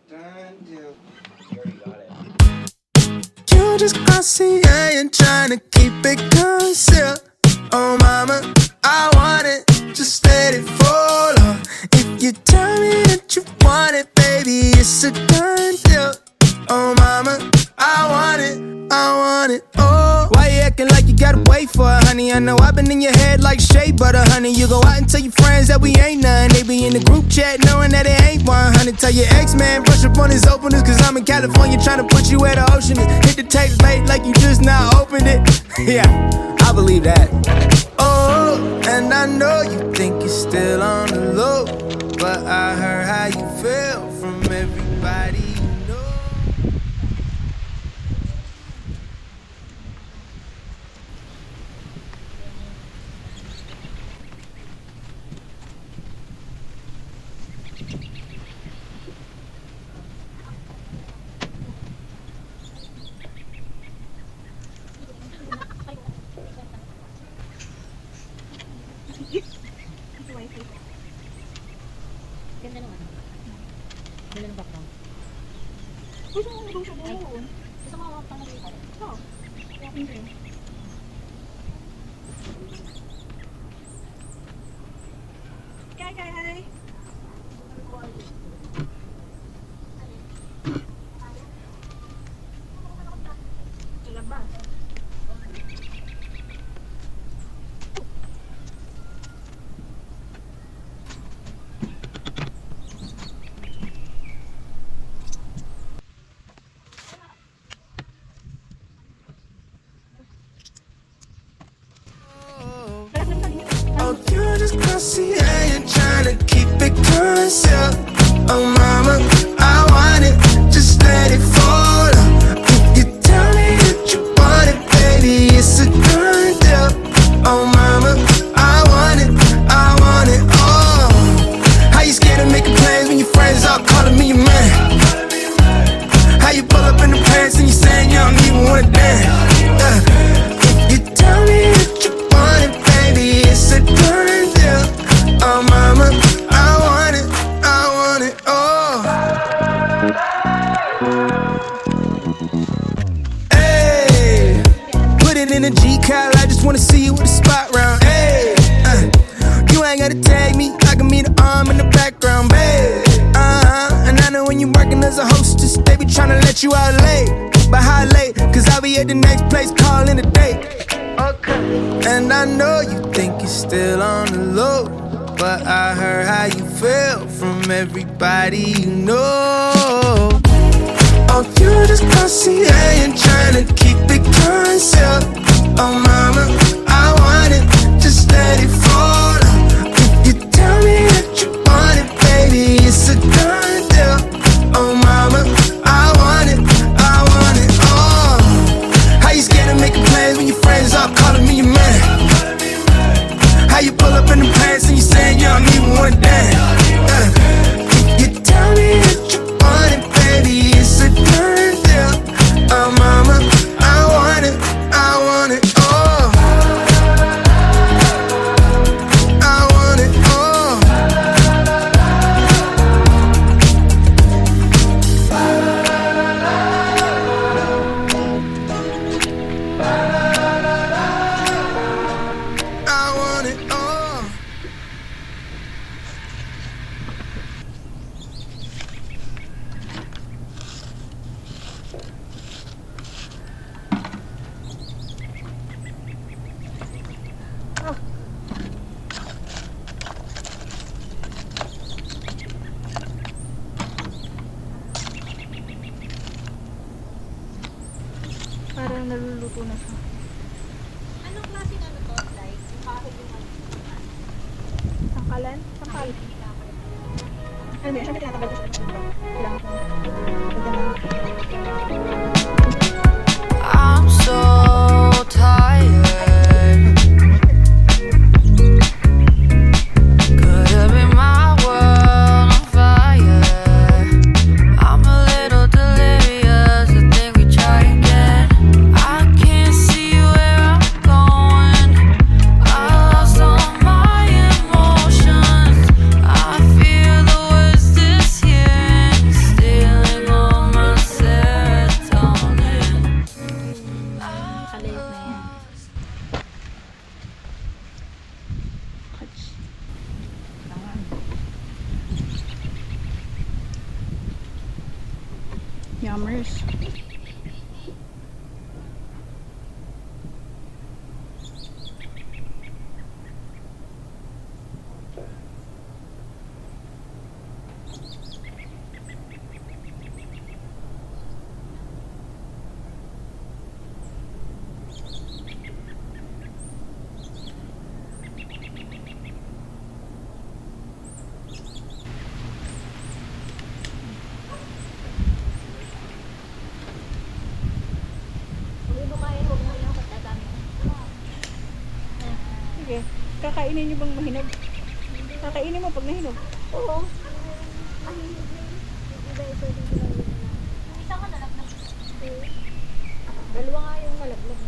Done deal. You already got it. You just glossy and trying to keep it concealed. Oh mama, I want it, just let it fall off. If you tell me that you want it, baby, it's a done deal. Oh mama, I want it, oh. Why you acting like you gotta wait for it, honey? I know I've been in your head like shea butter, honey. You go out and tell your friends that we ain't none. They be in the group chat knowing that it ain't 100. Tell your ex-man brush up on his openers, cause I'm in California trying to put you where the ocean is. Hit the tape late like you just now opened it. Yeah, I believe that. Oh, and I know you think you're still on the low, but I heard how you feel from everybody you know. Ganda naman. Ganda ng background. Gusto mo siya doon. Gusto mo ako pang nabita. Oo. Kaya pinsin. Kaya. Labas. Oh, you're just glossy and trying to keep it concealed. Oh mama, I want it, just let it fall off. If you tell me that you want it, baby, it's a done deal. Oh mama, I want it, oh. How you scared of making plans when your friends all calling me your man? How you pull up in the pants and you saying you don't even wanna dance? If you tell me that you want it, baby, it's a done deal. Oh mama, I want it, oh. Hey, put it in a G-Cal, I just wanna see you with a spot round. Hey, you ain't gotta tag me, I can meet an arm in the background, babe. And I know when you working as a hostess, they be tryna let you out late. But how late? Cause I'll be at the next place calling a date. Okay. And I know you think you're still on the low, but I heard how you feel from everybody you know. Oh, you just glossy and trying to keep it concealed. Oh mama, I want it, just let it fall off. If you tell me that you want it, baby, it's a done deal. Oh mama, I want it, oh. How you scared of making plans when your friends all calling me your man? How you pull up in the pants and you saying you don't even wanna dance? If you tell me that you want it, baby, it's a done deal. Oh mama, I want it, oh. I want it, oh. I want it, oh. Parang naluluto na siya. Anong klase na to? Like, yung kahit yung Sangkalan? Sangkal. Ano yun? Siyempre tinatagal ko siya. Kailangan ko. I'm so tired. Could have been my world on fire. I'm a little delirious. I think we try again. I can't see where I'm going. I lost all my emotions. I feel the worst is here and still scammers. Sige, kakainin nyo bang mahinog? Kakainin mo pag nahinog? Oo. Mahilig na yun. Iba ito din sila yun. Isa ka nalaglag. Dalawa nga yung nalaglag.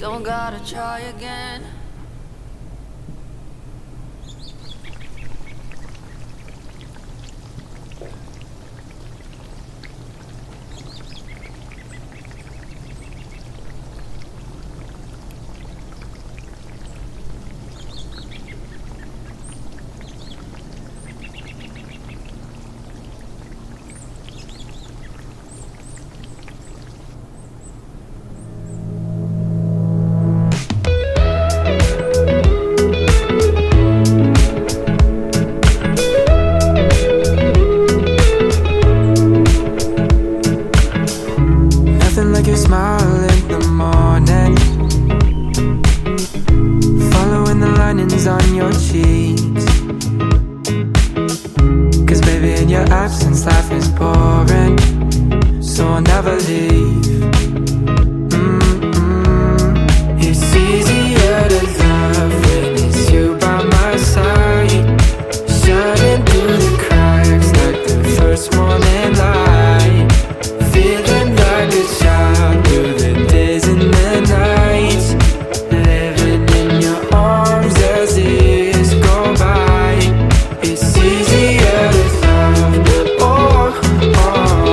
Don't gotta try again. On your cheeks, 'cause baby in your absence life is boring, so I'll never leave. It's easier to love when it's you by my side, shining through the cracks like the first morning light, feeling like a child through the days and the nights, living in your arms as years go by. It's easier to love, oh, oh.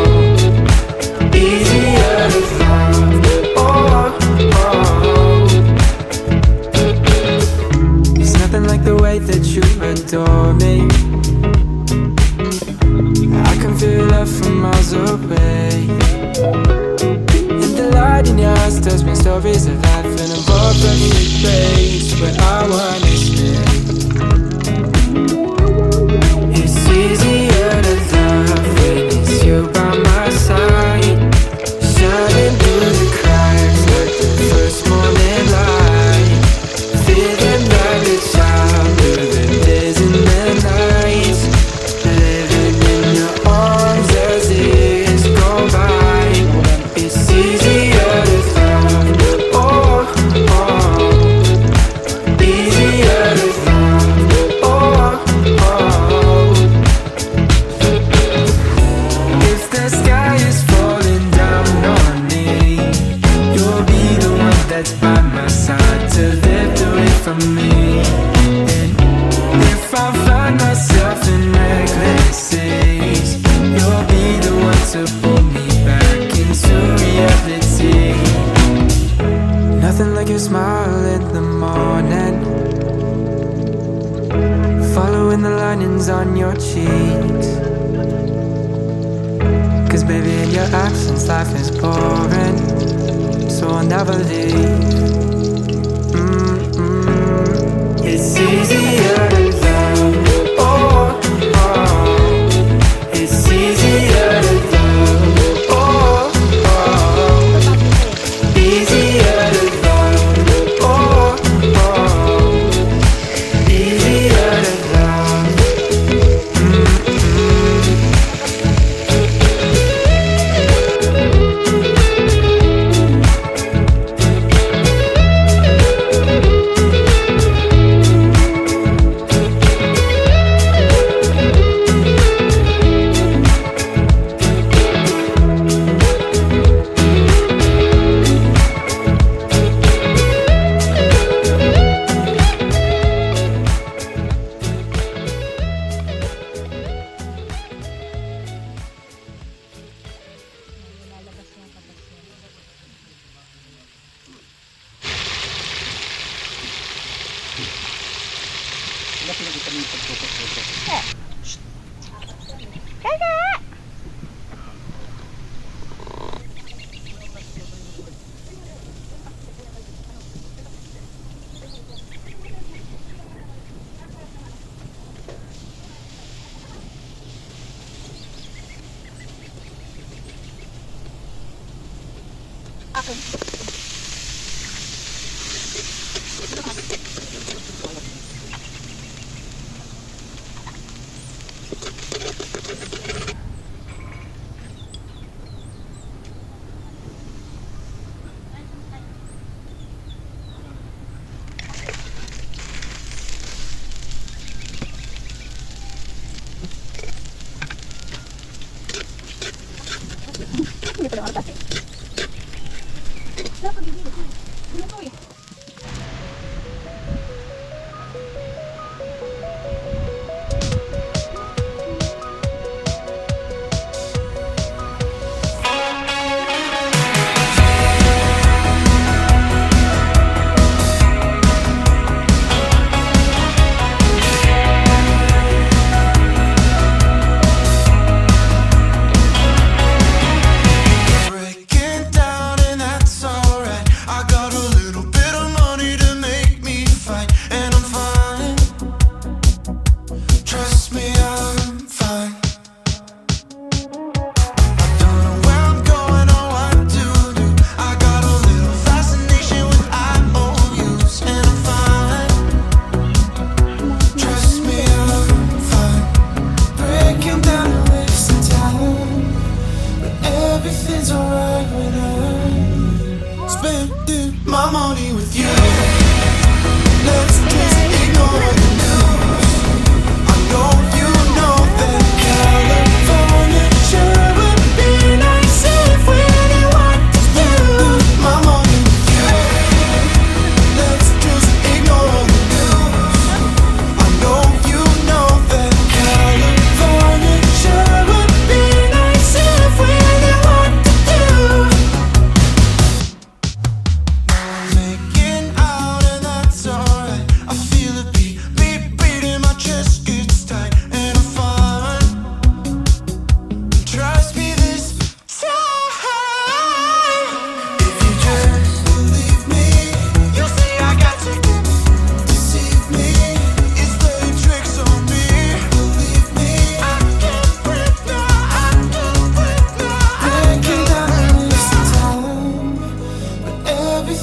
Easier to love, oh, oh. There's nothing like the way that you adore me. I can feel love from miles away, and the light in your eyes tells me stories of life and a your perfect place where I wanna stay. It's easier to love when it's you by my side, shining through the cracks like the first morning light, feeling like a child through the days and the nights, living in your arms as years go by. It's easier to love, oh, oh, easier to love, oh, oh. If the sky is falling down on me, you'll be the one that's by my side to lift away from me. And if I find myself in reckless days, you'll be the one to pull me back into reality. Nothing like your smile in the morning, following the linings on your cheeks. Cause baby, in your absence life is boring, so I'll never leave. It's easier to love, oh, oh. It's easier to love, oh, oh. Easier to love, oh, oh. Easier to love. Lalabas niya tapos yun. Hindi pa naman kasi. Dapat hindi. Ano to eh? Breaking down and that's alright. I got a little bit of money to make me fight, and I'm fine. Trust me, I'm fine. I don't know where I'm going or what to do. I got a little fascination with IOUs, and I'm fine. Trust me, I'm fine. Breaking down and wasting time, but everything's alright when I'm spending my money with you. Let's just ignore the news. I know you know that California sure would be nice if we didn't want to do my money with you. Let's just ignore the news. I know you know that California sure would be nice if we didn't want to do. Making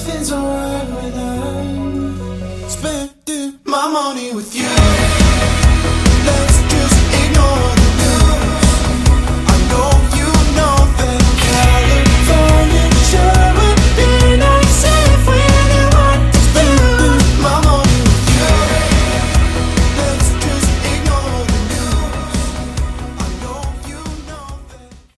nothing's alright when I'm spending my money with you.